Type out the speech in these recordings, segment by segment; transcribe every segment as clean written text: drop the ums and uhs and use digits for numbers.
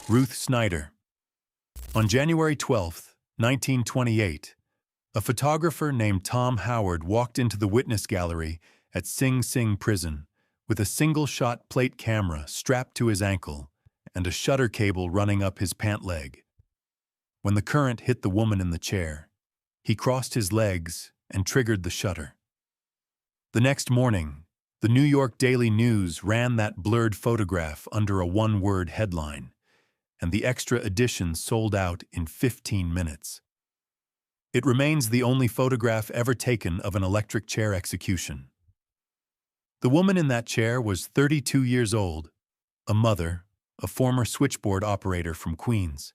Ruth Snyder. On January 12, 1928, a photographer named Tom Howard walked into the witness gallery at Sing Sing Prison with a single-shot plate camera strapped to his ankle and a shutter cable running up his pant leg. When the current hit the woman in the chair, he crossed his legs and triggered the shutter. The next morning, the New York Daily News ran that blurred photograph under a one-word headline, and the extra edition sold out in 15 minutes. It remains the only photograph ever taken of an electric chair execution. The woman in that chair was 32 years old, a mother, a former switchboard operator from Queens.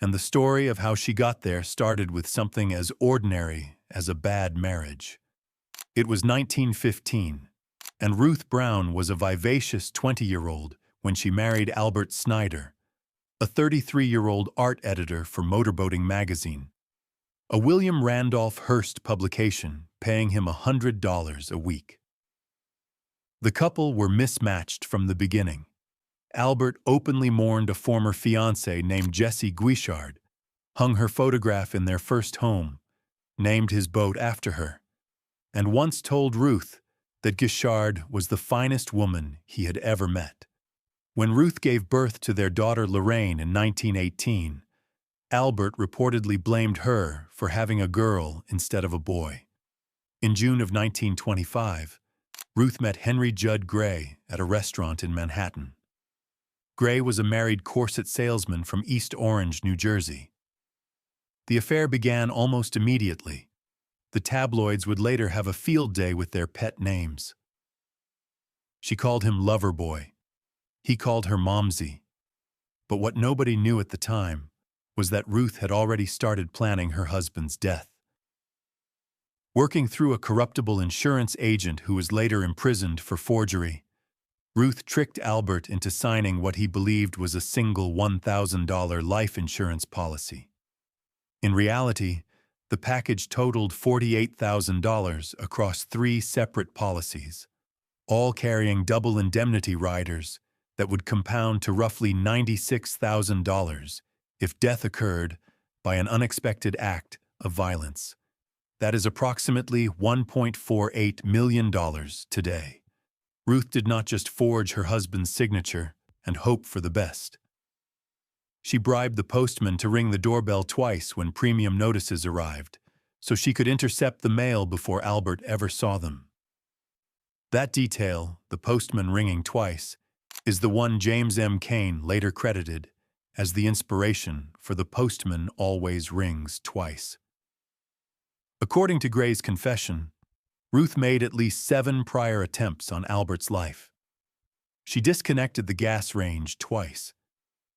And the story of how she got there started with something as ordinary as a bad marriage. It was 1915, and Ruth Brown was a vivacious 20-year-old when she married Albert Snyder, a 33-year-old art editor for Motorboating magazine, a William Randolph Hearst publication paying him $100 a week. The couple were mismatched from the beginning. Albert openly mourned a former fiancée named Jessie Guichard, hung her photograph in their first home, named his boat after her, and once told Ruth that Guichard was the finest woman he had ever met. When Ruth gave birth to their daughter Lorraine in 1918, Albert reportedly blamed her for having a girl instead of a boy. In June of 1925, Ruth met Henry Judd Gray at a restaurant in Manhattan. Gray was a married corset salesman from East Orange, New Jersey. The affair began almost immediately. The tabloids would later have a field day with their pet names. She called him Loverboy. He called her Momsy. But what nobody knew at the time was that Ruth had already started planning her husband's death. Working through a corruptible insurance agent who was later imprisoned for forgery, Ruth tricked Albert into signing what he believed was a single $1,000 life insurance policy. In reality, the package totaled $48,000 across 3 separate policies, all carrying double indemnity riders that would compound to roughly $96,000 if death occurred by an unexpected act of violence. That is approximately $1.48 million today. Ruth did not just forge her husband's signature and hope for the best. She bribed the postman to ring the doorbell twice when premium notices arrived, so she could intercept the mail before Albert ever saw them. That detail, the postman ringing twice, is the one James M. Cain later credited as the inspiration for "The Postman Always Rings Twice." According to Gray's confession, Ruth made at least 7 prior attempts on Albert's life. She disconnected the gas range twice.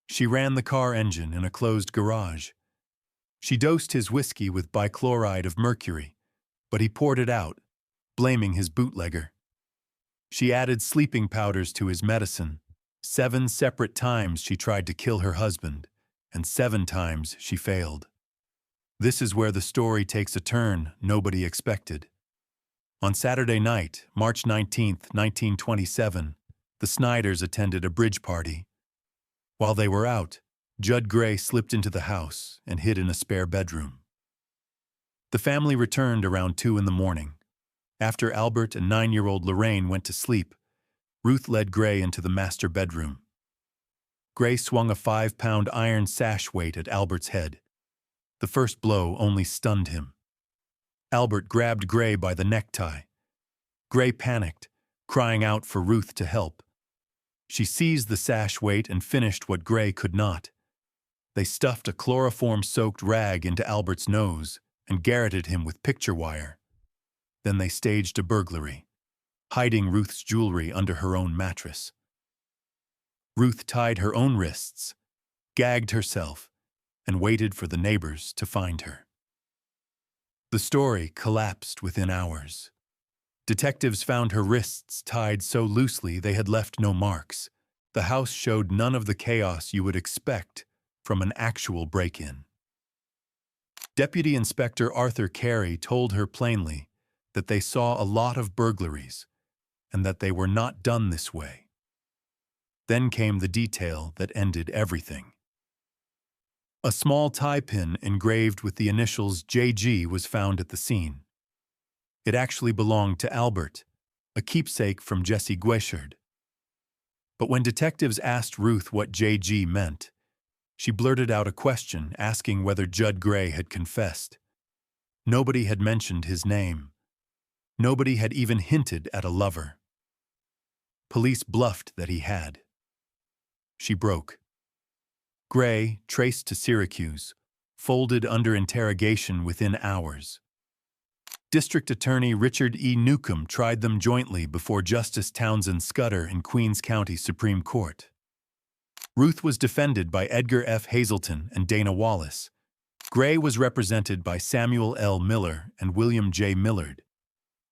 She ran the car engine in a closed garage. She dosed his whiskey with bichloride of mercury, but he poured it out, blaming his bootlegger. She added sleeping powders to his medicine. 7 separate times she tried to kill her husband, and 7 times she failed. This is where the story takes a turn nobody expected. On Saturday night, March 19, 1927, the Snyders attended a bridge party. While they were out, Judd Gray slipped into the house and hid in a spare bedroom. The family returned around 2 in the morning. After Albert and 9-year-old Lorraine went to sleep, Ruth led Gray into the master bedroom. Gray swung a 5-pound iron sash weight at Albert's head. The first blow only stunned him. Albert grabbed Gray by the necktie. Gray panicked, crying out for Ruth to help. She seized the sash weight and finished what Gray could not. They stuffed a chloroform-soaked rag into Albert's nose and garroted him with picture wire. Then they staged a burglary, hiding Ruth's jewelry under her own mattress. Ruth tied her own wrists, gagged herself, and waited for the neighbors to find her. The story collapsed within hours. Detectives found her wrists tied so loosely they had left no marks. The house showed none of the chaos you would expect from an actual break-in. Deputy Inspector Arthur Carey told her plainly that they saw a lot of burglaries and that they were not done this way. Then came the detail that ended everything. A small tie pin engraved with the initials JG was found at the scene. It actually belonged to Albert, a keepsake from Jesse Guichard. But when detectives asked Ruth what JG meant, she blurted out a question asking whether Judd Gray had confessed. Nobody had mentioned his name. Nobody had even hinted at a lover. Police bluffed that he had. She broke. Gray, traced to Syracuse, folded under interrogation within hours. District Attorney Richard E. Newcomb tried them jointly before Justice Townsend Scudder in Queens County Supreme Court. Ruth was defended by Edgar F. Hazelton and Dana Wallace. Gray was represented by Samuel L. Miller and William J. Millard.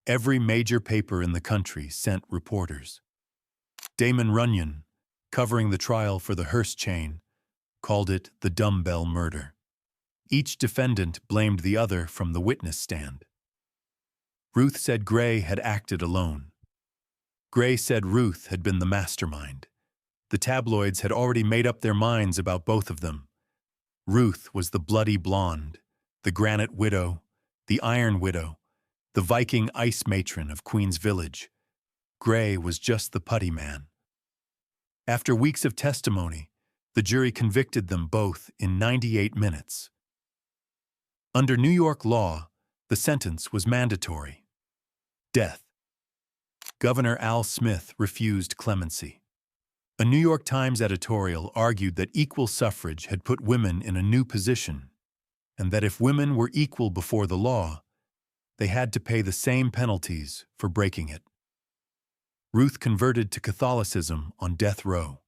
Every major paper in the country sent reporters. Damon Runyon, covering the trial for the Hearst chain, called it the dumbbell murder. Each defendant blamed the other from the witness stand. Ruth said Gray had acted alone. Gray said Ruth had been the mastermind. The tabloids had already made up their minds about both of them. Ruth was the bloody blonde, the granite widow, the iron widow, the Viking ice matron of Queens Village. Gray was just the putty man. After weeks of testimony, the jury convicted them both in 98 minutes. Under New York law, the sentence was mandatory: death. Governor Al Smith refused clemency. A New York Times editorial argued that equal suffrage had put women in a new position, and that if women were equal before the law, they had to pay the same penalties for breaking it. Ruth converted to Catholicism on death row.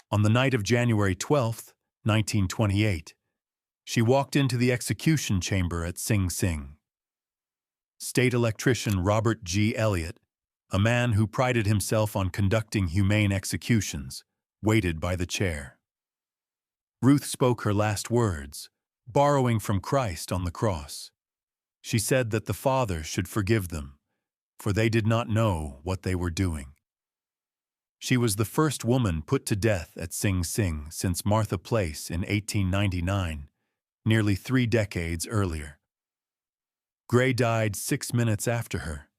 On the night of January 12, 1928, she walked into the execution chamber at Sing Sing. State electrician Robert G. Elliott, a man who prided himself on conducting humane executions, waited by the chair. Ruth spoke her last words, borrowing from Christ on the cross. She said that the Father should forgive them, for they did not know what they were doing. She was the first woman put to death at Sing Sing since Martha Place in 1899, nearly 3 decades earlier. Gray died 6 minutes after her.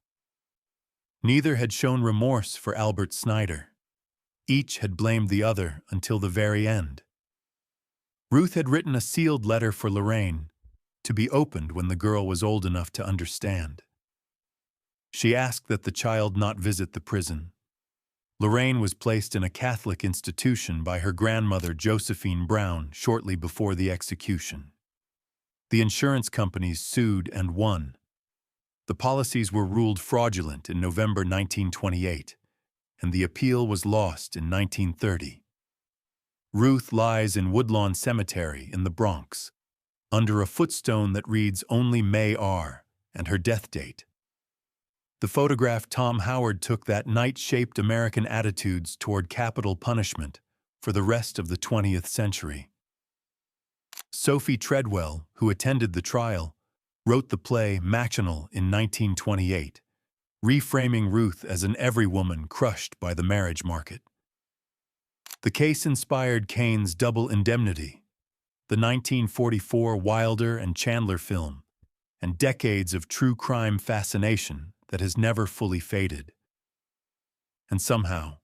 Neither had shown remorse for Albert Snyder. Each had blamed the other until the very end. Ruth had written a sealed letter for Lorraine, to be opened when the girl was old enough to understand. She asked that the child not visit the prison. Lorraine was placed in a Catholic institution by her grandmother Josephine Brown shortly before the execution. The insurance companies sued and won. The policies were ruled fraudulent in November 1928, and the appeal was lost in 1930. Ruth lies in Woodlawn Cemetery in the Bronx, under a footstone that reads only May R. and her death date. The photograph Tom Howard took that night shaped American attitudes toward capital punishment for the rest of the 20th century. Sophie Treadwell, who attended the trial, wrote the play Machinal in 1928, reframing Ruth as an every woman crushed by the marriage market. The case inspired Kane's Double Indemnity, the 1944 Wilder and Chandler film, and decades of true crime fascination that has never fully faded. And somehow,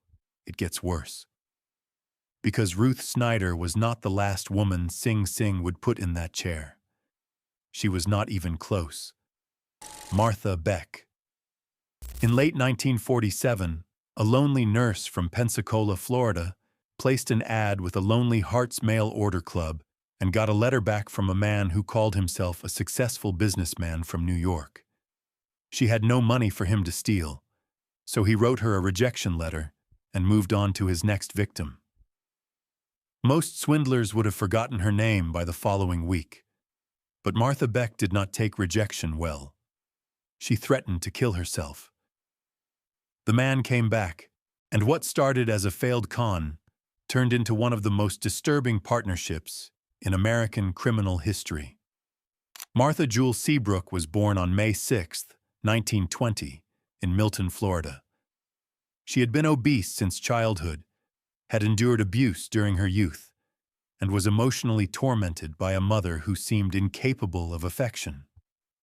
it gets worse. Because Ruth Snyder was not the last woman Sing Sing would put in that chair. She was not even close. Martha Beck. In late 1947, a lonely nurse from Pensacola, Florida, placed an ad with a Lonely Hearts Mail Order Club and got a letter back from a man who called himself a successful businessman from New York. She had no money for him to steal, so he wrote her a rejection letter and moved on to his next victim. Most swindlers would have forgotten her name by the following week, but Martha Beck did not take rejection well. She threatened to kill herself. The man came back, and what started as a failed con turned into one of the most disturbing partnerships in American criminal history. Martha Jewel Seabrook was born on May 6, 1920, in Milton, Florida. She had been obese since childhood, had endured abuse during her youth, and was emotionally tormented by a mother who seemed incapable of affection.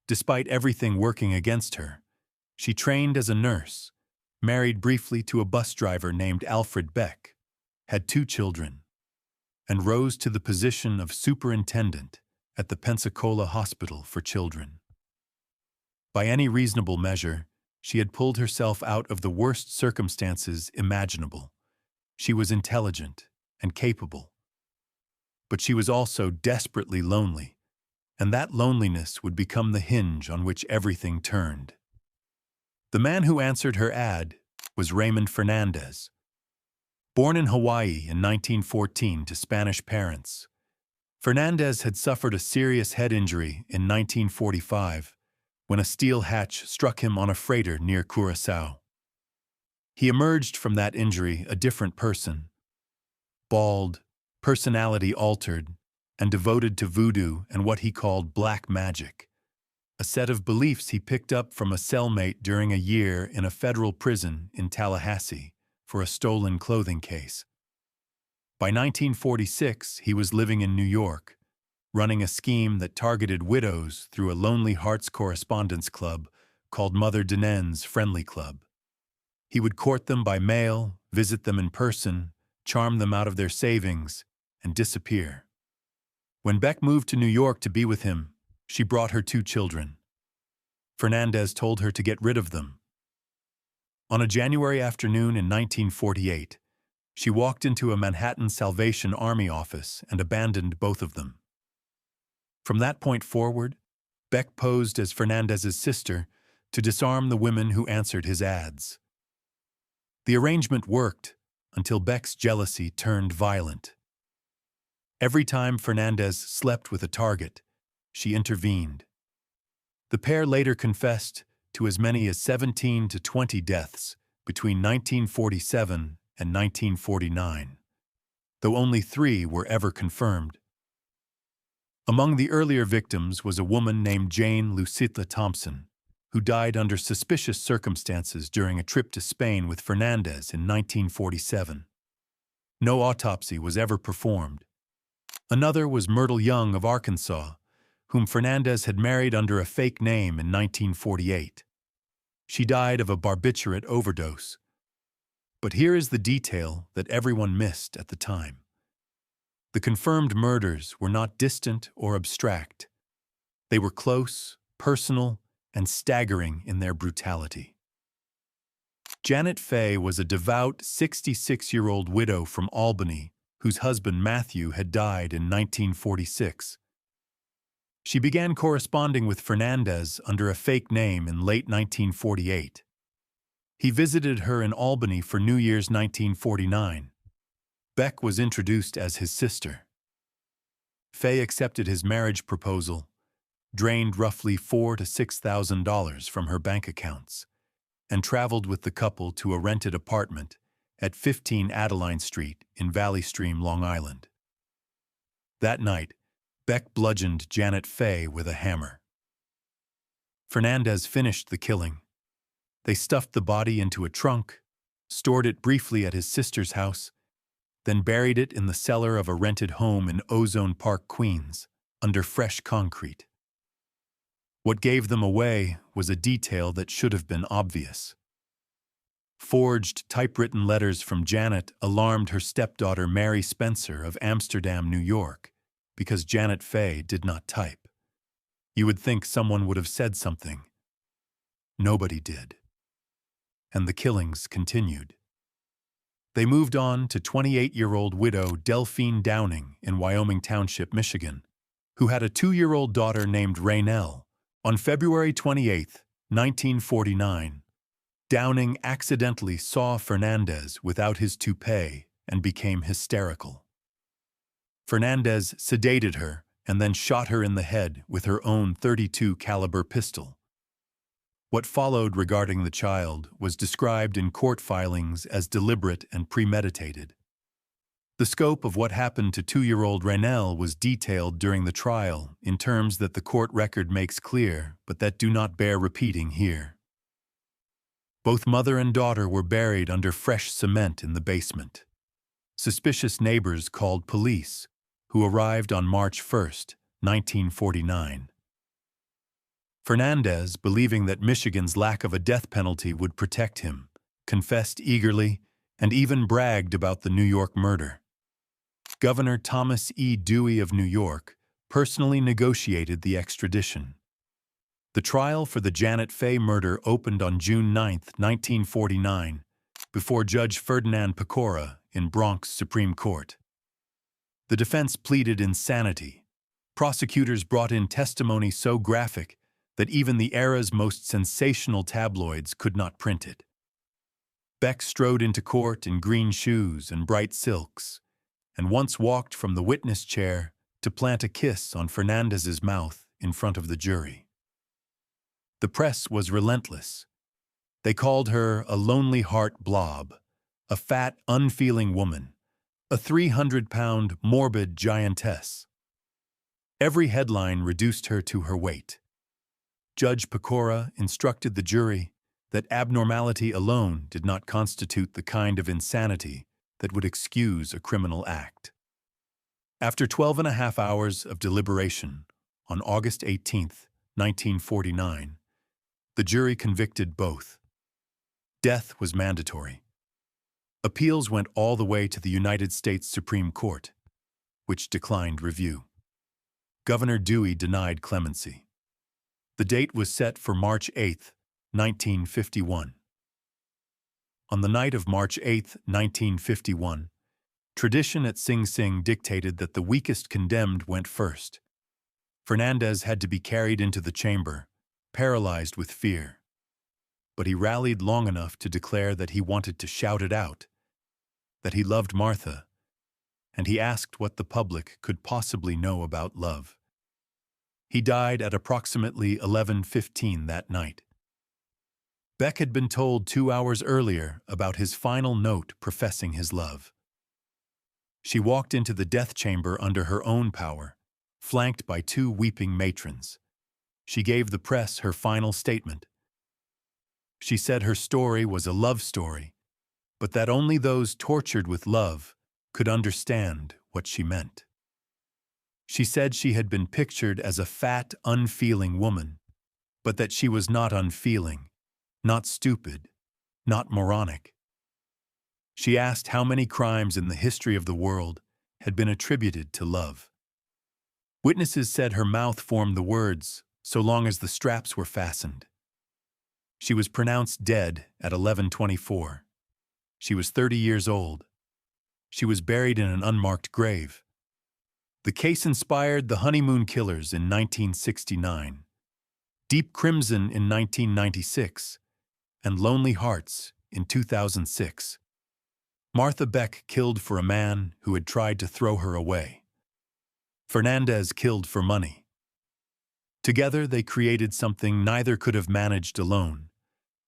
Despite everything working against her, she trained as a nurse, married briefly to a bus driver named Alfred Beck, had 2 children, and rose to the position of superintendent at the Pensacola Hospital for Children. By any reasonable measure, she had pulled herself out of the worst circumstances imaginable. She was intelligent and capable. But she was also desperately lonely, and that loneliness would become the hinge on which everything turned. The man who answered her ad was Raymond Fernandez. Born in Hawaii in 1914 to Spanish parents, Fernandez had suffered a serious head injury in 1945 when a steel hatch struck him on a freighter near Curaçao. He emerged from that injury a different person, bald, personality altered, and devoted to voodoo and what he called black magic, a set of beliefs he picked up from a cellmate during a year in a federal prison in Tallahassee for a stolen clothing case. By 1946, he was living in New York, running a scheme that targeted widows through a Lonely Hearts Correspondence Club called Mother Denen's Friendly Club. He would court them by mail, visit them in person, charm them out of their savings, and disappear. When Beck moved to New York to be with him, she brought her 2 children. Fernandez told her to get rid of them. On a January afternoon in 1948, she walked into a Manhattan Salvation Army office and abandoned both of them. From that point forward, Beck posed as Fernandez's sister to disarm the women who answered his ads. The arrangement worked until Beck's jealousy turned violent. Every time Fernandez slept with a target, she intervened. The pair later confessed to as many as 17 to 20 deaths between 1947 and 1949, though only 3 were ever confirmed. Among the earlier victims was a woman named Jane Lucilla Thompson, who died under suspicious circumstances during a trip to Spain with Fernandez in 1947. No autopsy was ever performed. Another was Myrtle Young of Arkansas, whom Fernandez had married under a fake name in 1948. She died of a barbiturate overdose. But here is the detail that everyone missed at the time. The confirmed murders were not distant or abstract. They were close, personal, and staggering in their brutality. Janet Fay was a devout 66-year-old widow from Albany whose husband Matthew had died in 1946. She began corresponding with Fernandez under a fake name in late 1948. He visited her in Albany for New Year's 1949. Beck was introduced as his sister. Fay accepted his marriage proposal, drained roughly $4,000 to $6,000 from her bank accounts, and traveled with the couple to a rented apartment at 15 Adeline Street in Valley Stream, Long Island. That night, Beck bludgeoned Janet Fay with a hammer. Fernandez finished the killing. They stuffed the body into a trunk, stored it briefly at his sister's house, then buried it in the cellar of a rented home in Ozone Park, Queens, under fresh concrete. What gave them away was a detail that should have been obvious. Forged, typewritten letters from Janet alarmed her stepdaughter Mary Spencer of Amsterdam, New York, because Janet Fay did not type. You would think someone would have said something. Nobody did. And the killings continued. They moved on to 28-year-old widow Delphine Downing in Wyoming Township, Michigan, who had a 2-year-old daughter named Raynell. On February 28, 1949, Downing accidentally saw Fernandez without his toupee and became hysterical. Fernandez sedated her and then shot her in the head with her own .32 caliber pistol. What followed regarding the child was described in court filings as deliberate and premeditated. The scope of what happened to 2-year-old Raynell was detailed during the trial in terms that the court record makes clear, but that do not bear repeating here. Both mother and daughter were buried under fresh cement in the basement. Suspicious neighbors called police, who arrived on March 1st, 1949. Fernandez, believing that Michigan's lack of a death penalty would protect him, confessed eagerly and even bragged about the New York murder. Governor Thomas E. Dewey of New York personally negotiated the extradition. The trial for the Janet Fay murder opened on June 9, 1949, before Judge Ferdinand Pecora in Bronx Supreme Court. The defense pleaded insanity. Prosecutors brought in testimony so graphic that even the era's most sensational tabloids could not print it. Beck strode into court in green shoes and bright silks, and once walked from the witness chair to plant a kiss on Fernandez's mouth in front of the jury. The press was relentless. They called her a lonely heart blob, a fat, unfeeling woman, a 300-pound, morbid giantess. Every headline reduced her to her weight. Judge Pecora instructed the jury that abnormality alone did not constitute the kind of insanity that would excuse a criminal act. After 12.5 hours of deliberation, on August 18, 1949, the jury convicted both. Death was mandatory. Appeals went all the way to the United States Supreme Court, which declined review. Governor Dewey denied clemency. The date was set for March 8, 1951. On the night of March 8, 1951, tradition at Sing Sing dictated that the weakest condemned went first. Fernandez had to be carried into the chamber, paralyzed with fear. But he rallied long enough to declare that he wanted to shout it out, that he loved Martha, and he asked what the public could possibly know about love. He died at approximately 11:15 that night. Beck had been told 2 hours earlier about his final note professing his love. She walked into the death chamber under her own power, flanked by 2 weeping matrons. She gave the press her final statement. She said her story was a love story, but that only those tortured with love could understand what she meant. She said she had been pictured as a fat, unfeeling woman, but that she was not unfeeling, not stupid, not moronic. She asked how many crimes in the history of the world had been attributed to love. Witnesses said her mouth formed the words, so long as the straps were fastened. She was pronounced dead at 11:24. She was 30 years old. She was buried in an unmarked grave. The case inspired The Honeymoon Killers in 1969, Deep Crimson in 1996, and Lonely Hearts in 2006. Martha Beck killed for a man who had tried to throw her away. Fernandez killed for money. Together they created something neither could have managed alone,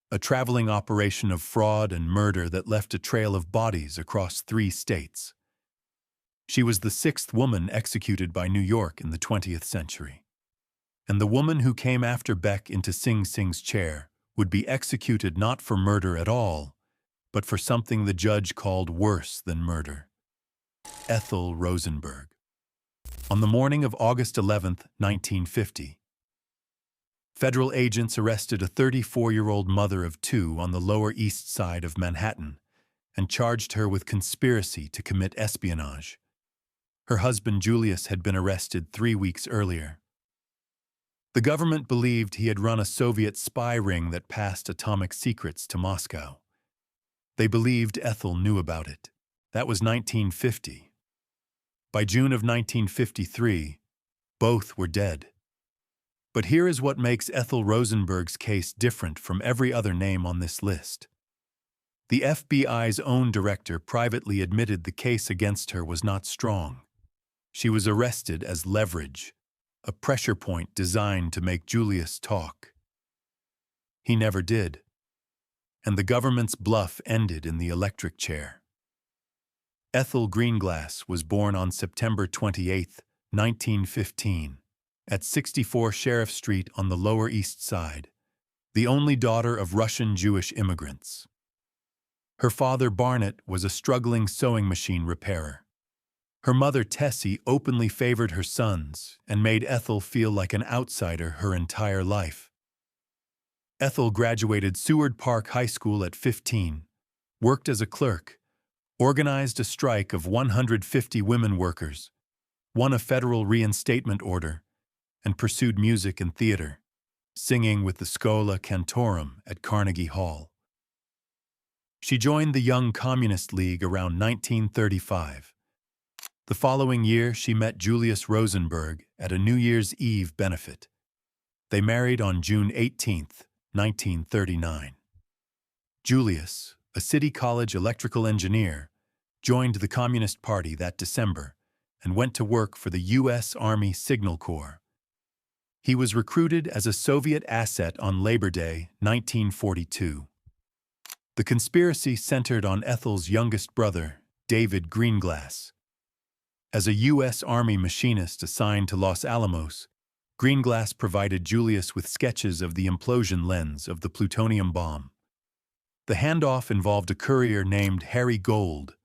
a traveling operation of fraud and murder that left a trail of bodies across 3 states. She was the 6th woman executed by New York in the 20th century. And the woman who came after Beck into Sing Sing's chair would be executed not for murder at all, but for something the judge called worse than murder. Ethel Rosenberg. On the morning of August 11, 1950, federal agents arrested a 34-year-old mother of 2 on the Lower East Side of Manhattan and charged her with conspiracy to commit espionage. Her husband Julius had been arrested 3 weeks earlier. The government believed he had run a Soviet spy ring that passed atomic secrets to Moscow. They believed Ethel knew about it. That was 1950. By June of 1953, both were dead. But here is what makes Ethel Rosenberg's case different from every other name on this list. The FBI's own director privately admitted the case against her was not strong. She was arrested as leverage, a pressure point designed to make Julius talk. He never did, and the government's bluff ended in the electric chair. Ethel Greenglass was born on September 28, 1915, at 64 Sheriff Street on the Lower East Side, the only daughter of Russian Jewish immigrants. Her father, Barnett, was a struggling sewing machine repairer. Her mother, Tessie, openly favored her sons and made Ethel feel like an outsider her entire life. Ethel graduated Seward Park High School at 15, worked as a clerk, organized a strike of 150 women workers, won a federal reinstatement order, and pursued music and theater, singing with the Schola Cantorum at Carnegie Hall. She joined the Young Communist League around 1935. The following year, she met Julius Rosenberg at a New Year's Eve benefit. They married on June 18, 1939. Julius, a City College electrical engineer, joined the Communist Party that December and went to work for the U.S. Army Signal Corps. He was recruited as a Soviet asset on Labor Day, 1942. The conspiracy centered on Ethel's youngest brother, David Greenglass. As a U.S. Army machinist assigned to Los Alamos, Greenglass provided Julius with sketches of the implosion lens of the plutonium bomb. The handoff involved a courier named Harry Gold,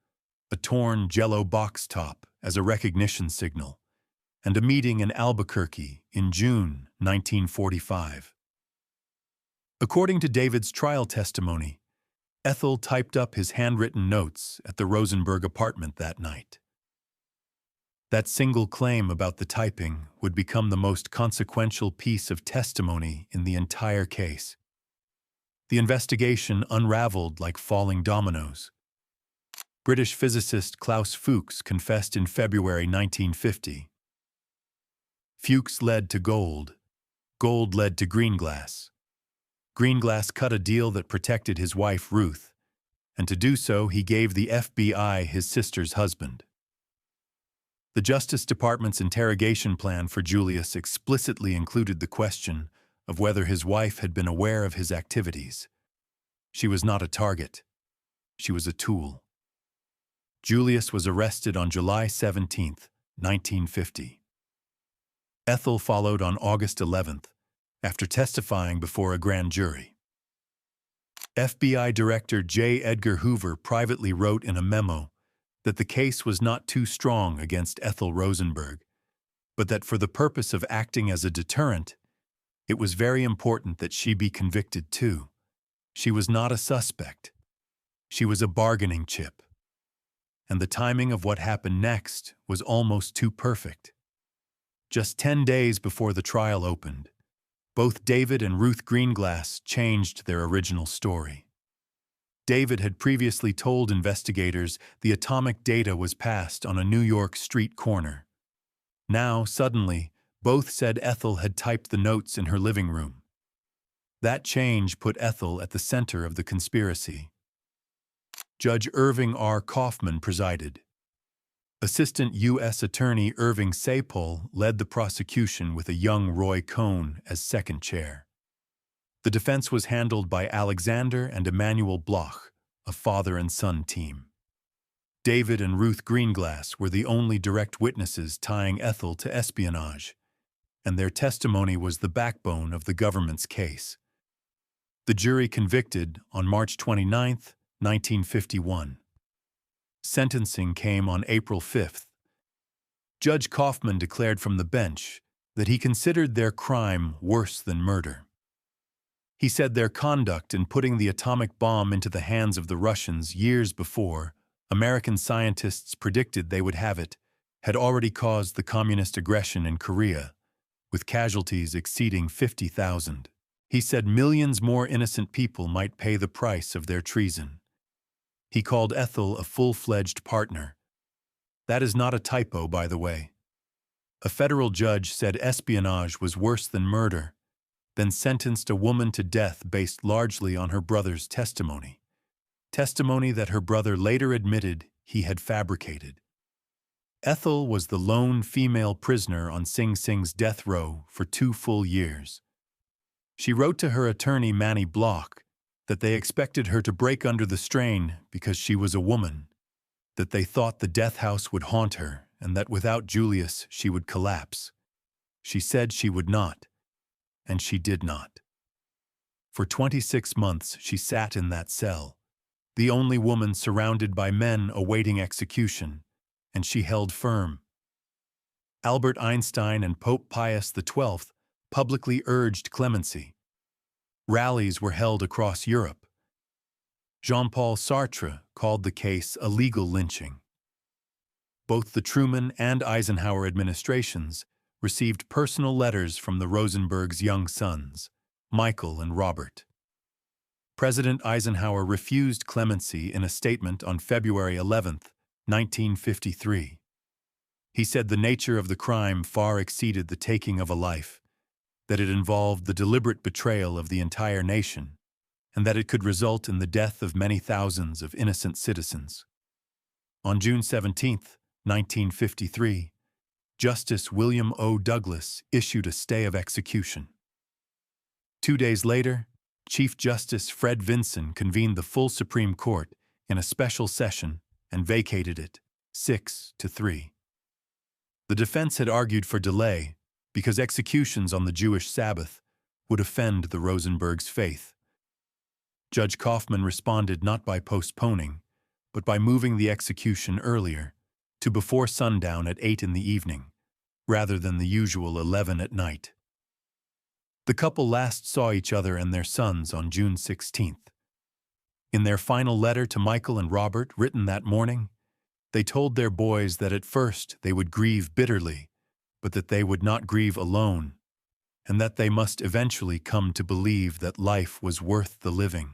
a torn Jell-O box top as a recognition signal, and a meeting in Albuquerque in June 1945. According to David's trial testimony, Ethel typed up his handwritten notes at the Rosenberg apartment that night. That single claim about the typing would become the most consequential piece of testimony in the entire case. The investigation unraveled like falling dominoes. British physicist Klaus Fuchs confessed in February 1950. Fuchs led to Gold. Gold led to Greenglass. Greenglass cut a deal that protected his wife Ruth, and to do so he gave the FBI his sister's husband. The Justice Department's interrogation plan for Julius explicitly included the question of whether his wife had been aware of his activities. She was not a target. She was a tool. Julius was arrested on July 17, 1950. Ethel followed on August 11th, after testifying before a grand jury. FBI Director J. Edgar Hoover privately wrote in a memo that the case was not too strong against Ethel Rosenberg, but that for the purpose of acting as a deterrent, it was very important that she be convicted too. She was not a suspect. She was a bargaining chip. And the timing of what happened next was almost too perfect. Just 10 days before the trial opened, both David and Ruth Greenglass changed their original story. David had previously told investigators the atomic data was passed on a New York street corner. Now, suddenly, both said Ethel had typed the notes in her living room. That change put Ethel at the center of the conspiracy. Judge Irving R. Kaufman presided. Assistant U.S. Attorney Irving Sapol led the prosecution with a young Roy Cohn as second chair. The defense was handled by Alexander and Emmanuel Bloch, a father and son team. David and Ruth Greenglass were the only direct witnesses tying Ethel to espionage, and their testimony was the backbone of the government's case. The jury convicted on March 29, 1951. Sentencing came on April 5th. Judge Kaufman declared from the bench that he considered their crime worse than murder. He said their conduct in putting the atomic bomb into the hands of the Russians years before American scientists predicted they would have it had already caused the communist aggression in Korea, with casualties exceeding 50,000. He said millions more innocent people might pay the price of their treason. He called Ethel a full-fledged partner. That is not a typo, by the way. A federal judge said espionage was worse than murder, then sentenced a woman to death based largely on her brother's testimony. Testimony that her brother later admitted he had fabricated. Ethel was the lone female prisoner on Sing Sing's death row for 2 full years. She wrote to her attorney Manny Bloch that they expected her to break under the strain because she was a woman, that they thought the death house would haunt her and that without Julius she would collapse. She said she would not, and she did not. For 26 months she sat in that cell, the only woman surrounded by men awaiting execution, and she held firm. Albert Einstein and Pope Pius XII publicly urged clemency. Rallies were held across Europe. Jean-Paul Sartre called the case a legal lynching. Both the Truman and Eisenhower administrations received personal letters from the Rosenbergs' young sons, Michael and Robert. President Eisenhower refused clemency in a statement on February 11, 1953. He said the nature of the crime far exceeded the taking of a life, that it involved the deliberate betrayal of the entire nation, and that it could result in the death of many thousands of innocent citizens. On June 17, 1953, Justice William O. Douglas issued a stay of execution. 2 days later, Chief Justice Fred Vinson convened the full Supreme Court in a special session and vacated it, 6-3. The defense had argued for delay because executions on the Jewish Sabbath would offend the Rosenbergs' faith. Judge Kaufman responded not by postponing, but by moving the execution earlier, to before sundown at 8 in the evening, rather than the usual 11 at night. The couple last saw each other and their sons on June 16th. In their final letter to Michael and Robert, written that morning, they told their boys that at first they would grieve bitterly, but that they would not grieve alone, and that they must eventually come to believe that life was worth the living.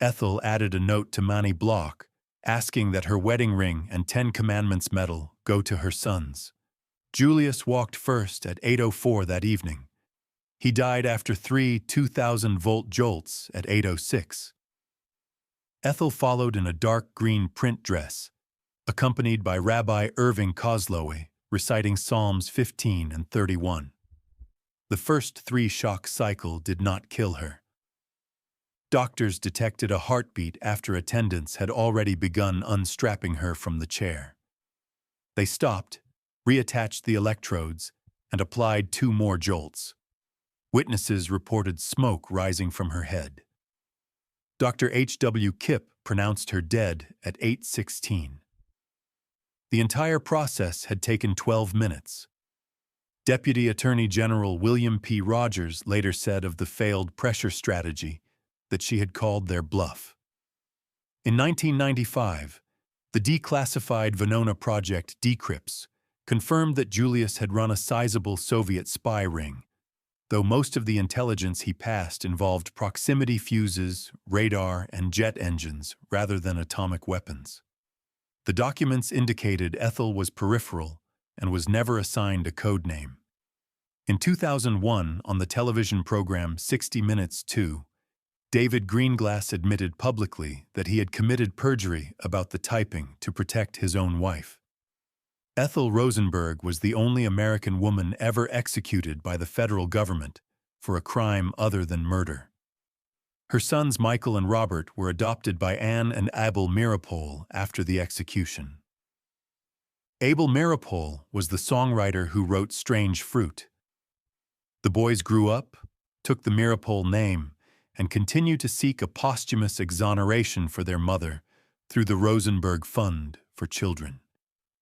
Ethel added a note to Manny Block, asking that her wedding ring and 10 Commandments medal go to her sons. Julius walked first at 8:04 that evening. He died after 3 2,000-volt jolts at 8:06. Ethel followed in a dark green print dress, accompanied by Rabbi Irving Kozlowe, reciting Psalms 15 and 31. The first 3-shock cycle did not kill her. Doctors detected a heartbeat after attendants had already begun unstrapping her from the chair. They stopped, reattached the electrodes, and applied 2 more jolts. Witnesses reported smoke rising from her head. Dr. H.W. Kipp pronounced her dead at 8:16. The entire process had taken 12 minutes. Deputy Attorney General William P. Rogers later said of the failed pressure strategy that she had called their bluff. In 1995, the declassified Venona Project Decrypts confirmed that Julius had run a sizable Soviet spy ring, though most of the intelligence he passed involved proximity fuses, radar, and jet engines rather than atomic weapons. The documents indicated Ethel was peripheral and was never assigned a code name. In 2001, on the television program 60 Minutes 2, David Greenglass admitted publicly that he had committed perjury about the typing to protect his own wife. Ethel Rosenberg was the only American woman ever executed by the federal government for a crime other than murder. Her sons Michael and Robert were adopted by Anne and Abel Meeropol after the execution. Abel Meeropol was the songwriter who wrote Strange Fruit. The boys grew up, took the Meeropol name, and continued to seek a posthumous exoneration for their mother through the Rosenberg Fund for Children.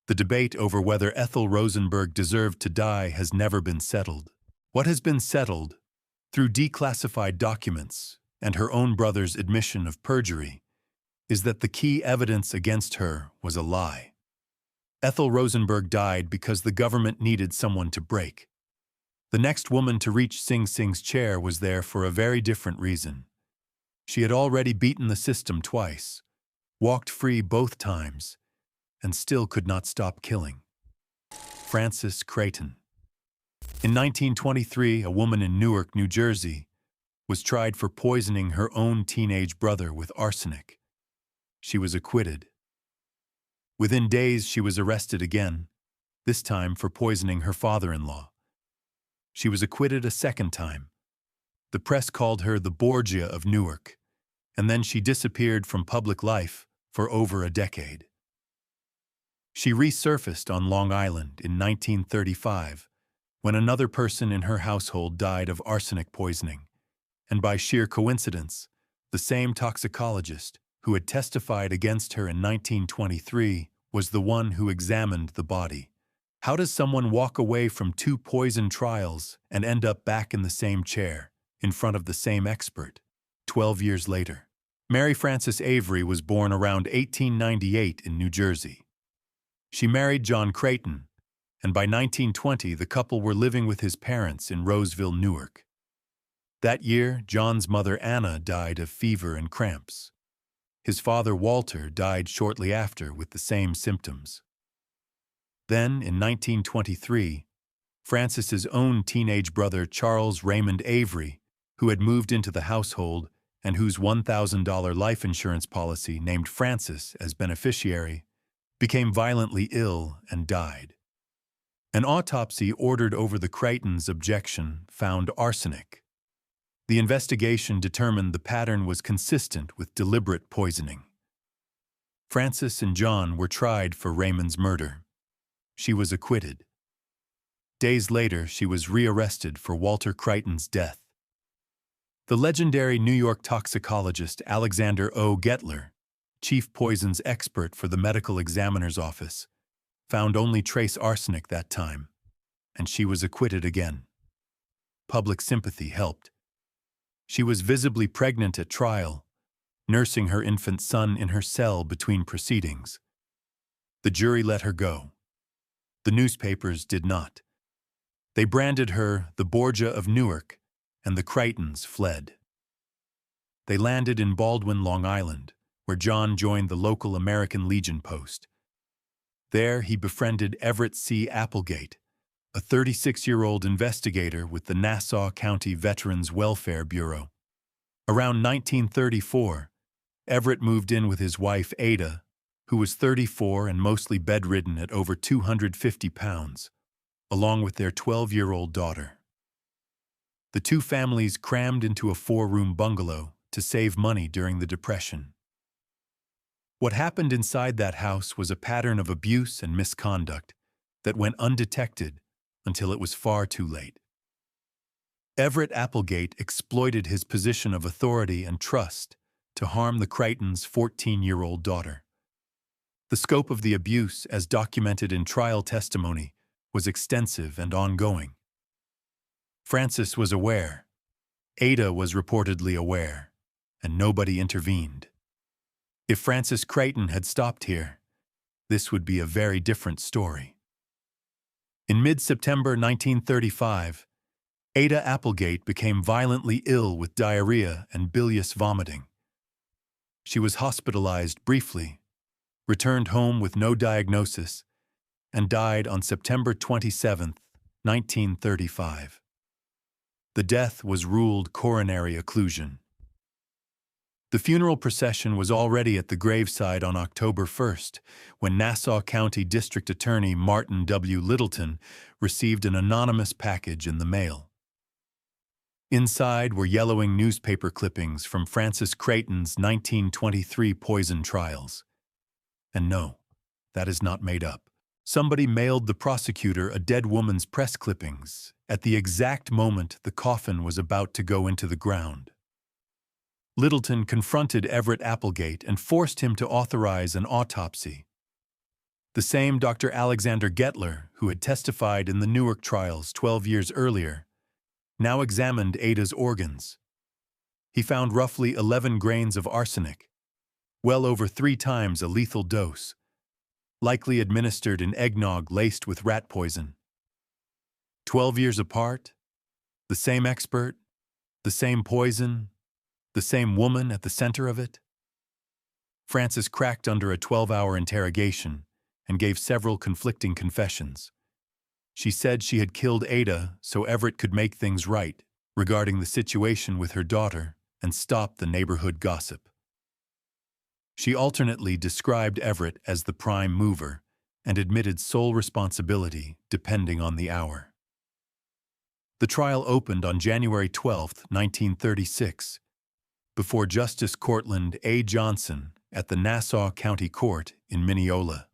The debate over whether Ethel Rosenberg deserved to die has never been settled. What has been settled, through declassified documents and her own brother's admission of perjury, is that the key evidence against her was a lie. Ethel Rosenberg died because the government needed someone to break. The next woman to reach Sing Sing's chair was there for a very different reason. She had already beaten the system twice, walked free both times, and still could not stop killing. Frances Creighton. In 1923, a woman in Newark, New Jersey, was tried for poisoning her own teenage brother with arsenic. She was acquitted. Within days, she was arrested again, this time for poisoning her father-in-law. She was acquitted a second time. The press called her the Borgia of Newark, and then she disappeared from public life for over a decade. She resurfaced on Long Island in 1935 when another person in her household died of arsenic poisoning, and by sheer coincidence, the same toxicologist who had testified against her in 1923, was the one who examined the body. How does someone walk away from 2 poison trials and end up back in the same chair, in front of the same expert, 12 years later? Mary Frances Avery was born around 1898 in New Jersey. She married John Creighton, and by 1920 the couple were living with his parents in Roseville, Newark. That year, John's mother Anna died of fever and cramps. His father Walter died shortly after with the same symptoms. Then, in 1923, Francis's own teenage brother Charles Raymond Avery, who had moved into the household and whose $1,000 life insurance policy named Francis as beneficiary, became violently ill and died. An autopsy ordered over the Creightons' objection found arsenic. The investigation determined the pattern was consistent with deliberate poisoning. Francis and John were tried for Raymond's murder. She was acquitted. Days later, she was rearrested for Walter Creighton's death. The legendary New York toxicologist Alexander O. Gettler, chief poisons expert for the medical examiner's office, found only trace arsenic that time, and she was acquitted again. Public sympathy helped. She was visibly pregnant at trial, nursing her infant son in her cell between proceedings. The jury let her go. The newspapers did not. They branded her the Borgia of Newark, and the Creightons fled. They landed in Baldwin, Long Island, where John joined the local American Legion post. There he befriended Everett C. Applegate, a 36-year-old investigator with the Nassau County Veterans Welfare Bureau. Around 1934, Everett moved in with his wife Ada, who was 34 and mostly bedridden at over 250 pounds, along with their 12-year-old daughter. The two families crammed into a 4-room bungalow to save money during the Depression. What happened inside that house was a pattern of abuse and misconduct that went undetected until it was far too late. Everett Applegate exploited his position of authority and trust to harm the Creightons' 14-year-old daughter. The scope of the abuse, as documented in trial testimony, was extensive and ongoing. Francis was aware. Ada was reportedly aware, and nobody intervened. If Francis Creighton had stopped here, this would be a very different story. In mid-September 1935, Ada Applegate became violently ill with diarrhea and bilious vomiting. She was hospitalized briefly, returned home with no diagnosis, and died on September 27, 1935. The death was ruled coronary occlusion. The funeral procession was already at the graveside on October 1st, when Nassau County District Attorney Martin W. Littleton received an anonymous package in the mail. Inside were yellowing newspaper clippings from Francis Creighton's 1923 poison trials. And no, that is not made up. Somebody mailed the prosecutor a dead woman's press clippings at the exact moment the coffin was about to go into the ground. Littleton confronted Everett Applegate and forced him to authorize an autopsy. The same Dr. Alexander Gettler, who had testified in the Newark trials 12 years earlier, now examined Ada's organs. He found roughly 11 grains of arsenic, well over 3 times a lethal dose, likely administered in eggnog laced with rat poison. 12 years apart, the same expert, the same poison, the same woman at the center of it. Francis cracked under a 12-hour interrogation and gave several conflicting confessions. She said she had killed Ada so Everett could make things right regarding the situation with her daughter and stop the neighborhood gossip. She alternately described Everett as the prime mover and admitted sole responsibility depending on the hour. The trial opened on January 12, 1936, before Justice Cortland A. Johnson at the Nassau County Court in Mineola.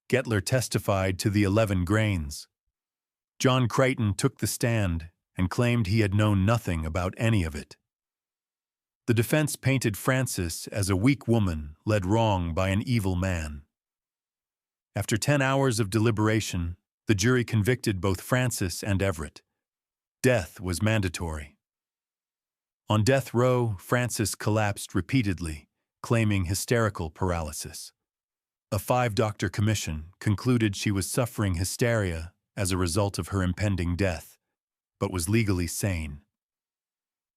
Gettler testified to the 11 grains. John Creighton took the stand and claimed he had known nothing about any of it. The defense painted Frances as a weak woman led wrong by an evil man. After 10 hours of deliberation, the jury convicted both Frances and Everett. Death was mandatory. On death row, Frances collapsed repeatedly, claiming hysterical paralysis. A 5-doctor commission concluded she was suffering hysteria as a result of her impending death, but was legally sane.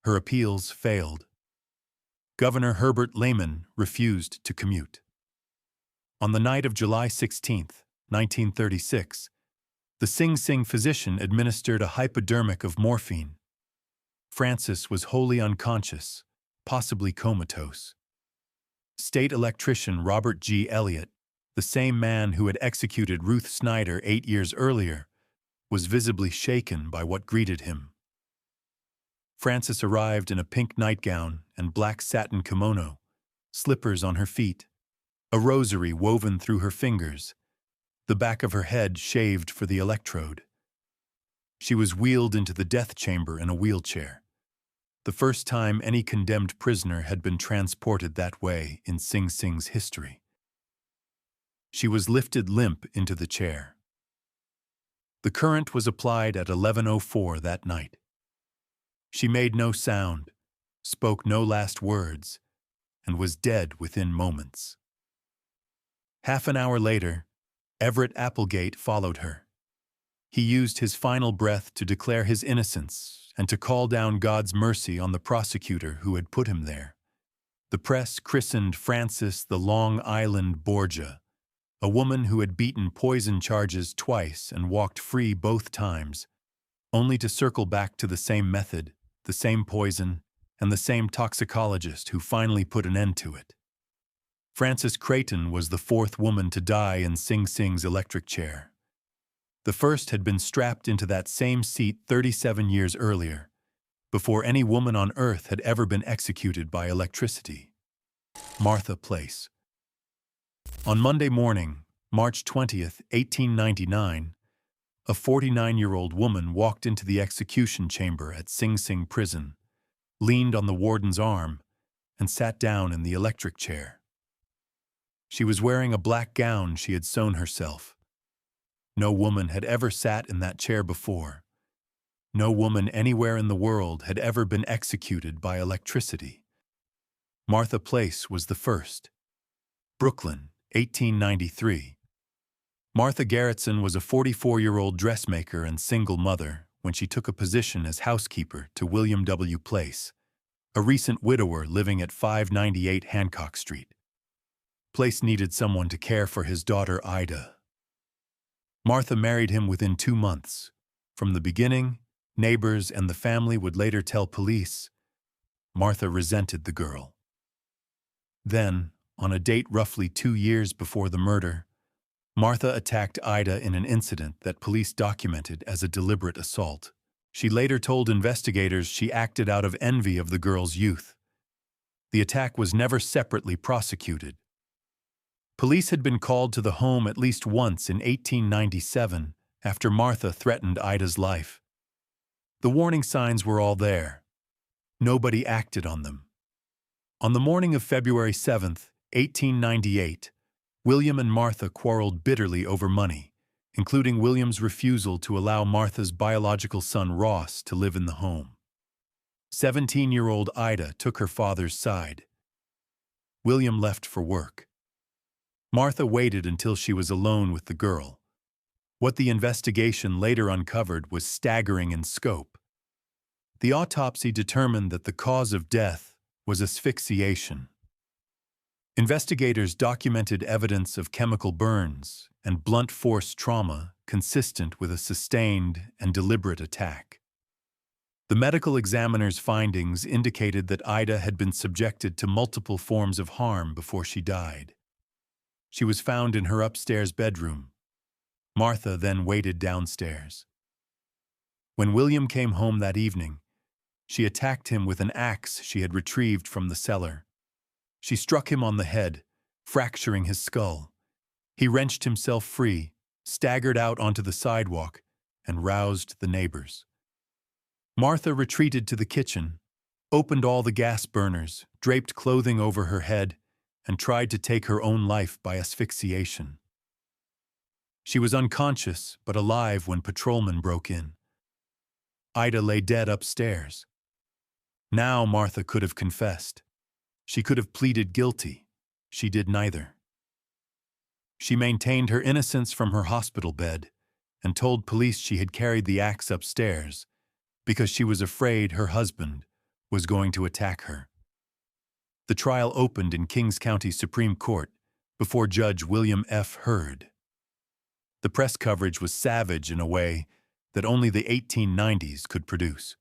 Her appeals failed. Governor Herbert Lehman refused to commute. On the night of July 16, 1936, the Sing Sing physician administered a hypodermic of morphine. Frances was wholly unconscious, possibly comatose. State electrician Robert G. Elliott, the same man who had executed Ruth Snyder 8 years earlier, was visibly shaken by what greeted him. Frances arrived in a pink nightgown and black satin kimono, slippers on her feet, a rosary woven through her fingers, the back of her head shaved for the electrode. She was wheeled into the death chamber in a wheelchair, the first time any condemned prisoner had been transported that way in Sing Sing's history. She was lifted limp into the chair. The current was applied at 11:04 that night. She made no sound, spoke no last words, and was dead within moments. Half an hour later, Everett Applegate followed her. He used his final breath to declare his innocence and to call down God's mercy on the prosecutor who had put him there. The press christened Frances the Long Island Borgia, a woman who had beaten poison charges twice and walked free both times, only to circle back to the same method, the same poison, and the same toxicologist who finally put an end to it. Frances Creighton was the 4th woman to die in Sing Sing's electric chair. The first had been strapped into that same seat 37 years earlier, before any woman on earth had ever been executed by electricity. Martha Place. On Monday morning, March 20th, 1899, a 49-year-old woman walked into the execution chamber at Sing Sing Prison, leaned on the warden's arm, and sat down in the electric chair. She was wearing a black gown she had sewn herself. No woman had ever sat in that chair before. No woman anywhere in the world had ever been executed by electricity. Martha Place was the first. Brooklyn, 1893. Martha Garretson was a 44-year-old dressmaker and single mother when she took a position as housekeeper to William W. Place, a recent widower living at 598 Hancock Street. Place needed someone to care for his daughter Ida. Martha married him within 2 months. From the beginning, neighbors and the family would later tell police. Martha resented the girl. Then, on a date roughly 2 years before the murder, Martha attacked Ida in an incident that police documented as a deliberate assault. She later told investigators she acted out of envy of the girl's youth. The attack was never separately prosecuted. Police had been called to the home at least once in 1897 after Martha threatened Ida's life. The warning signs were all there. Nobody acted on them. On the morning of February 7, 1898, William and Martha quarreled bitterly over money, including William's refusal to allow Martha's biological son Ross to live in the home. 17-year-old Ida took her father's side. William left for work. Martha waited until she was alone with the girl. What the investigation later uncovered was staggering in scope. The autopsy determined that the cause of death was asphyxiation. Investigators documented evidence of chemical burns and blunt force trauma consistent with a sustained and deliberate attack. The medical examiner's findings indicated that Ida had been subjected to multiple forms of harm before she died. She was found in her upstairs bedroom. Martha then waited downstairs. When William came home that evening, she attacked him with an axe she had retrieved from the cellar. She struck him on the head, fracturing his skull. He wrenched himself free, staggered out onto the sidewalk, and roused the neighbors. Martha retreated to the kitchen, opened all the gas burners, draped clothing over her head, and tried to take her own life by asphyxiation. She was unconscious but alive when patrolmen broke in. Ida lay dead upstairs. Now Martha could have confessed. She could have pleaded guilty. She did neither. She maintained her innocence from her hospital bed and told police she had carried the axe upstairs because she was afraid her husband was going to attack her. The trial opened in Kings County Supreme Court before Judge William F. Hurd. The press coverage was savage in a way that only the 1890s could produce.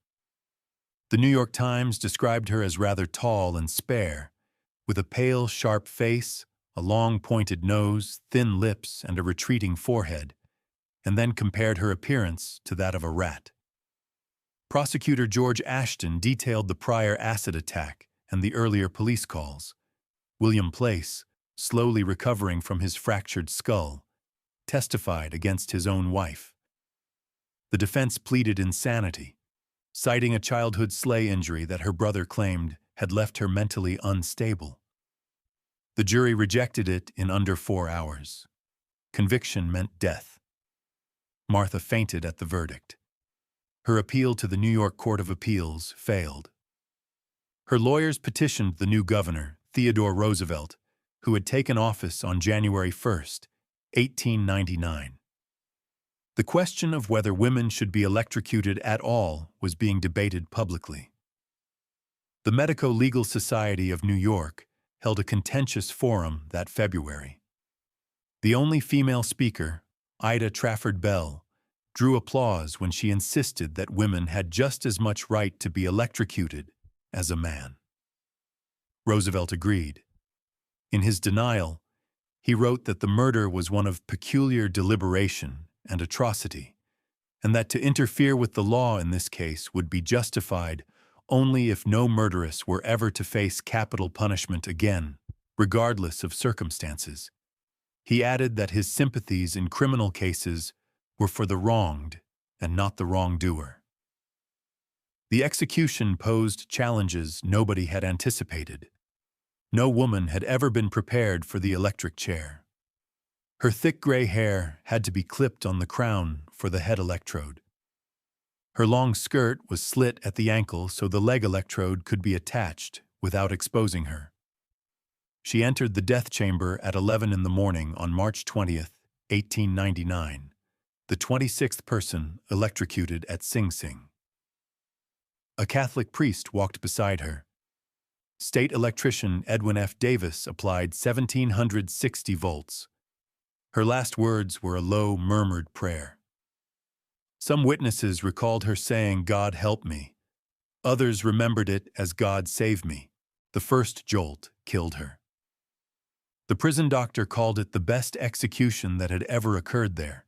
The New York Times described her as rather tall and spare, with a pale, sharp face, a long pointed nose, thin lips, and a retreating forehead, and then compared her appearance to that of a rat. Prosecutor George Ashton detailed the prior acid attack and the earlier police calls. William Place, slowly recovering from his fractured skull, testified against his own wife. The defense pleaded insanity, citing a childhood sleigh injury that her brother claimed had left her mentally unstable. The jury rejected it in under 4 hours. Conviction meant death. Martha fainted at the verdict. Her appeal to the New York Court of Appeals failed. Her lawyers petitioned the new governor, Theodore Roosevelt, who had taken office on January 1, 1899. The question of whether women should be electrocuted at all was being debated publicly. The Medico-Legal Society of New York held a contentious forum that February. The only female speaker, Ida Trafford Bell, drew applause when she insisted that women had just as much right to be electrocuted as a man. Roosevelt agreed. In his denial, he wrote that the murder was one of peculiar deliberation and atrocity, and that to interfere with the law in this case would be justified only if no murderess were ever to face capital punishment again, regardless of circumstances. He added that his sympathies in criminal cases were for the wronged and not the wrongdoer. The execution posed challenges nobody had anticipated. No woman had ever been prepared for the electric chair. Her thick gray hair had to be clipped on the crown for the head electrode. Her long skirt was slit at the ankle so the leg electrode could be attached without exposing her. She entered the death chamber at 11 in the morning on March 20th, 1899, the 26th person electrocuted at Sing Sing. A Catholic priest walked beside her. State electrician Edwin F. Davis applied 1,760 volts. Her last words were a low, murmured prayer. Some witnesses recalled her saying, "God help me." Others remembered it as "God save me." The first jolt killed her. The prison doctor called it the best execution that had ever occurred there.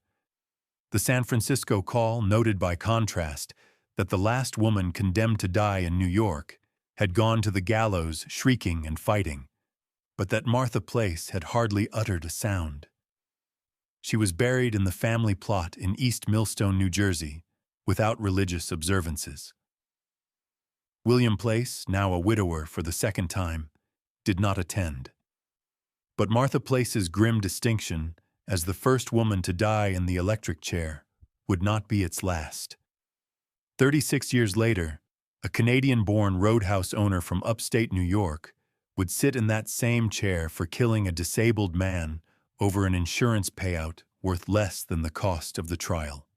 The San Francisco Call noted by contrast that the last woman condemned to die in New York had gone to the gallows shrieking and fighting, but that Martha Place had hardly uttered a sound. She was buried in the family plot in East Millstone, New Jersey, without religious observances. William Place, now a widower for the second time, did not attend. But Martha Place's grim distinction as the first woman to die in the electric chair would not be its last. 36 years later, a Canadian-born roadhouse owner from upstate New York would sit in that same chair for killing a disabled man over an insurance payout worth less than the cost of the trial.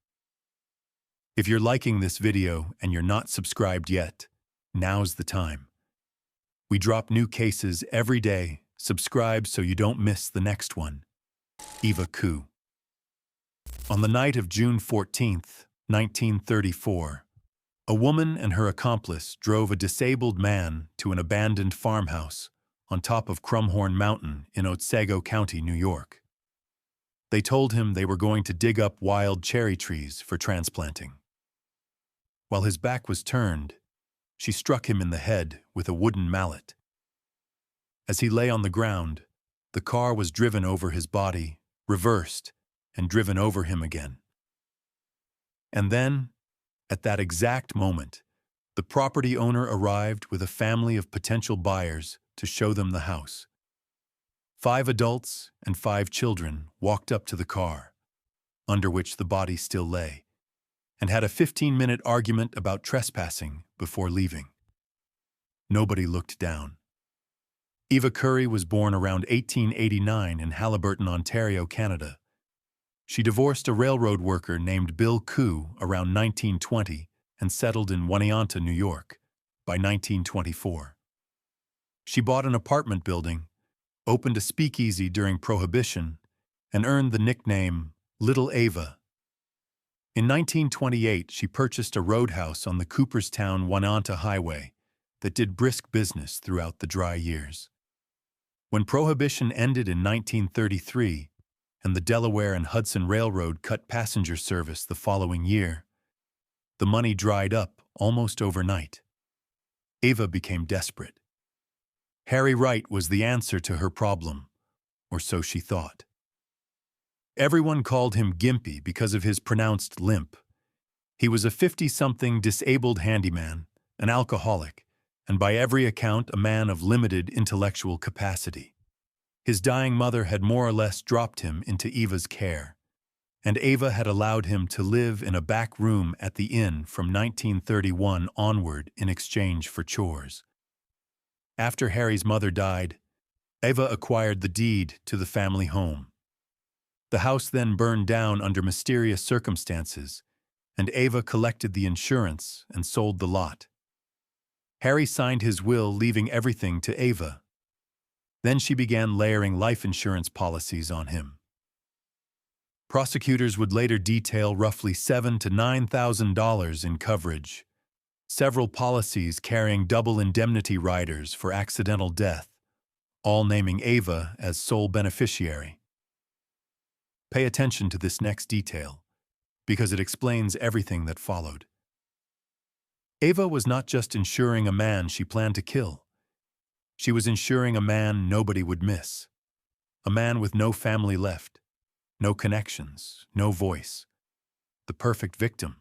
If you're liking this video and you're not subscribed yet, now's the time. We drop new cases every day. Subscribe so you don't miss the next one. Eva Coo. On the night of June 14th, 1934, a woman and her accomplice drove a disabled man to an abandoned farmhouse on top of Crumhorn Mountain in Otsego County, New York. They told him they were going to dig up wild cherry trees for transplanting. While his back was turned, she struck him in the head with a wooden mallet. As he lay on the ground, the car was driven over his body, reversed, and driven over him again. And then, at that exact moment, The property owner arrived with a family of potential buyers to show them the house. 5 adults and 5 children walked up to the car, under which the body still lay, and had a 15-minute argument about trespassing before leaving. Nobody looked down. Eva Coo was born around 1889 in Haliburton, Ontario, Canada. She divorced a railroad worker named Bill Coo around 1920 and settled in Oneonta, New York, by 1924. She bought an apartment building, opened a speakeasy during Prohibition, and earned the nickname Little Eva. In 1928, she purchased a roadhouse on the Cooperstown-Oneonta Highway that did brisk business throughout the dry years. When Prohibition ended in 1933 and the Delaware and Hudson Railroad cut passenger service the following year, the money dried up almost overnight. Eva became desperate. Harry Wright was the answer to her problem, or so she thought. Everyone called him Gimpy because of his pronounced limp. He was a 50-something disabled handyman, an alcoholic, and by every account a man of limited intellectual capacity. His dying mother had more or less dropped him into Eva's care, and Eva had allowed him to live in a back room at the inn from 1931 onward in exchange for chores. After Harry's mother died, Eva acquired the deed to the family home. The house then burned down under mysterious circumstances, and Eva collected the insurance and sold the lot. Harry signed his will, leaving everything to Eva. Then she began layering life insurance policies on him. Prosecutors would later detail roughly $7,000 to $9,000 in coverage, several policies carrying double indemnity riders for accidental death, all naming Eva as sole beneficiary. Pay attention to this next detail, because it explains everything that followed. Eva was not just insuring a man she planned to kill. She was insuring a man nobody would miss. A man with no family left, no connections, no voice. The perfect victim.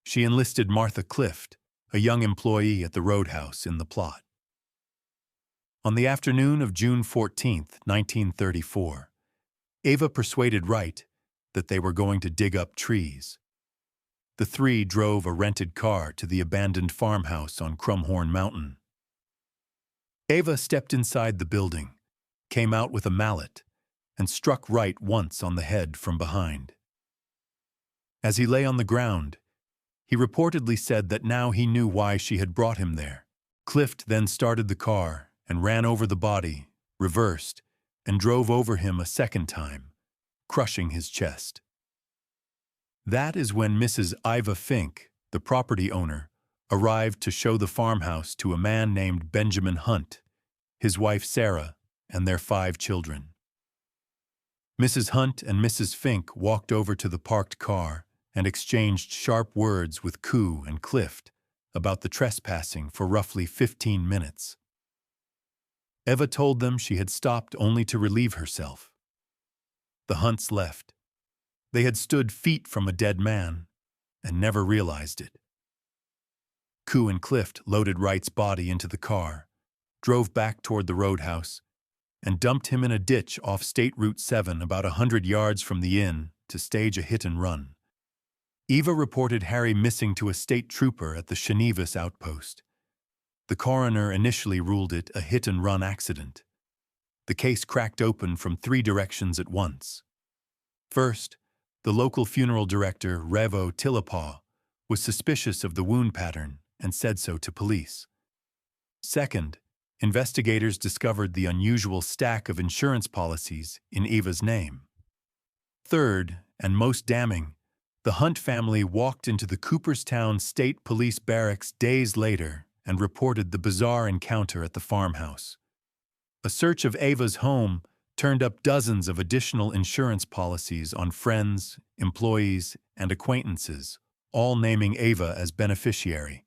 She enlisted Martha Clift, a young employee at the roadhouse, in the plot. On the afternoon of June 14, 1934, Eva persuaded Wright that they were going to dig up trees. The three drove a rented car to the abandoned farmhouse on Crumhorn Mountain. Eva stepped inside the building, came out with a mallet, and struck Wright once on the head from behind. As he lay on the ground, he reportedly said that now he knew why she had brought him there. Clift then started the car and ran over the body, reversed, and drove over him a second time, crushing his chest. That is when Mrs. Eva Fink, the property owner, arrived to show the farmhouse to a man named Benjamin Hunt, his wife Sarah, and their 5 children. Mrs. Hunt and Mrs. Fink walked over to the parked car and exchanged sharp words with Coo and Clift about the trespassing for roughly 15 minutes. Eva told them she had stopped only to relieve herself. The Hunts left. They had stood feet from a dead man and never realized it. Coo and Clift loaded Wright's body into the car, drove back toward the roadhouse, and dumped him in a ditch off State Route 7 about 100 yards from the inn to stage a hit-and-run. Eva reported Harry missing to a state trooper at the Chenevis outpost. The coroner initially ruled it a hit-and-run accident. The case cracked open from 3 directions at once. First, the local funeral director, Revo Tillapaw, was suspicious of the wound pattern and said so to police. Second, investigators discovered the unusual stack of insurance policies in Eva's name. Third, and most damning, the Hunt family walked into the Cooperstown State Police Barracks days later and reported the bizarre encounter at the farmhouse. A search of Eva's home turned up dozens of additional insurance policies on friends, employees, and acquaintances, all naming Eva as beneficiary.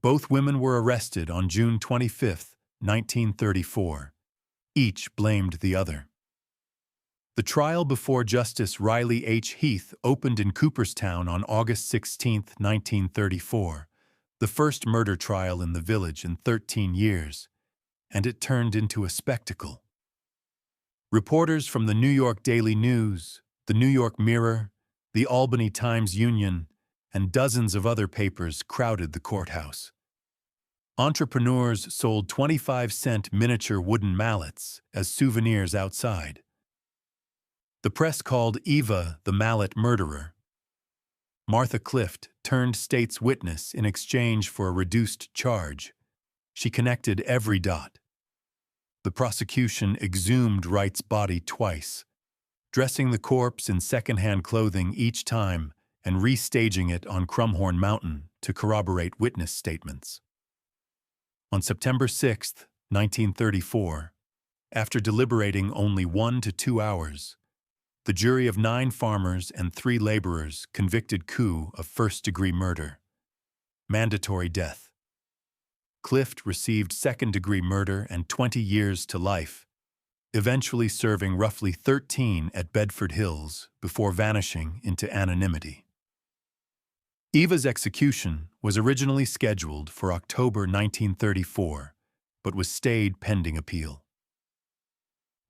Both women were arrested on June 25, 1934. Each blamed the other. The trial before Justice Riley H. Heath opened in Cooperstown on August 16, 1934, the first murder trial in the village in 13 years, and it turned into a spectacle. Reporters from the New York Daily News, the New York Mirror, the Albany Times-Union, and dozens of other papers crowded the courthouse. Entrepreneurs sold 25-cent miniature wooden mallets as souvenirs outside. The press called Eva the mallet murderer. Martha Clift turned state's witness in exchange for a reduced charge. She connected every dot. The prosecution exhumed Wright's body twice, dressing the corpse in second-hand clothing each time and restaging it on Crumhorn Mountain to corroborate witness statements. On September 6, 1934, after deliberating only 1 to 2 hours, the jury of 9 farmers and 3 laborers convicted Coo of first-degree murder. Mandatory death. Clift received second-degree murder and 20 years to life, eventually serving roughly 13 at Bedford Hills before vanishing into anonymity. Eva's execution was originally scheduled for October 1934, but was stayed pending appeal.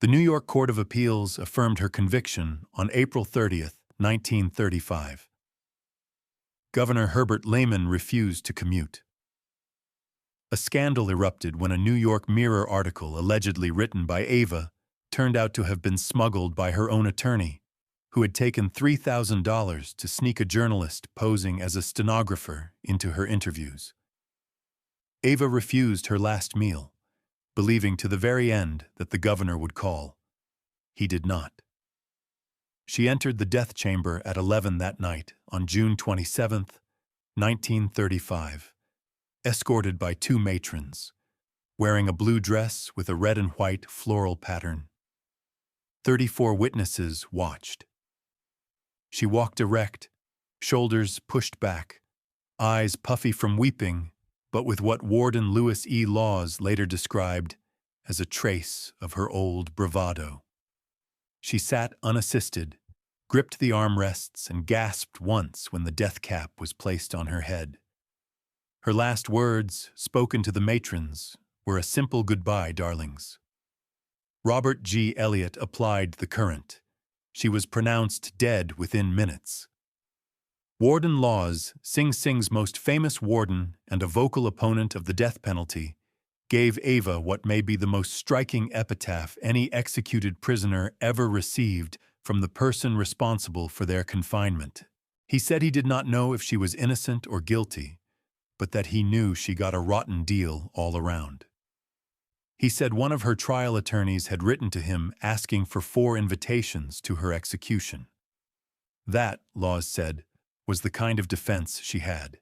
The New York Court of Appeals affirmed her conviction on April 30, 1935. Governor Herbert Lehman refused to commute. A scandal erupted when a New York Mirror article allegedly written by Eva turned out to have been smuggled by her own attorney, who had taken $3,000 to sneak a journalist posing as a stenographer into her interviews. Eva refused her last meal, believing to the very end that the governor would call. He did not. She entered the death chamber at 11 that night on June 27, 1935, escorted by 2 matrons, wearing a blue dress with a red and white floral pattern. 34 witnesses watched. She walked erect, shoulders pushed back, eyes puffy from weeping, but with what Warden Lewis E. Laws later described as a trace of her old bravado. She sat unassisted, gripped the armrests, and gasped once when the death cap was placed on her head. Her last words, spoken to the matrons, were a simple goodbye, darlings. Robert G. Elliott applied the current. She was pronounced dead within minutes. Warden Laws, Sing Sing's most famous warden and a vocal opponent of the death penalty, gave Eva what may be the most striking epitaph any executed prisoner ever received from the person responsible for their confinement. He said he did not know if she was innocent or guilty, but that he knew she got a rotten deal all around. He said one of her trial attorneys had written to him asking for 4 invitations to her execution. That, Laws said, was the kind of defense she had.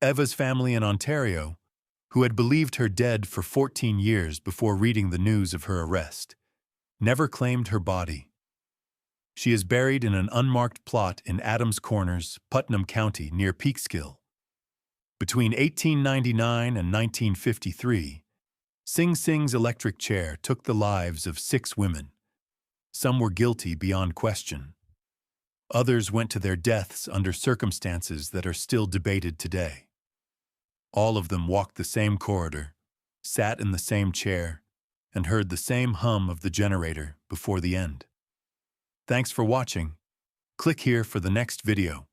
Eva's family in Ontario, who had believed her dead for 14 years before reading the news of her arrest, never claimed her body. She is buried in an unmarked plot in Adams Corners, Putnam County, near Peekskill. Between 1899 and 1953, Sing Sing's electric chair took the lives of 6 women. Some were guilty beyond question. Others went to their deaths under circumstances that are still debated today. All of them walked the same corridor, sat in the same chair, and heard the same hum of the generator before the end. Thanks for watching. Click here for the next video.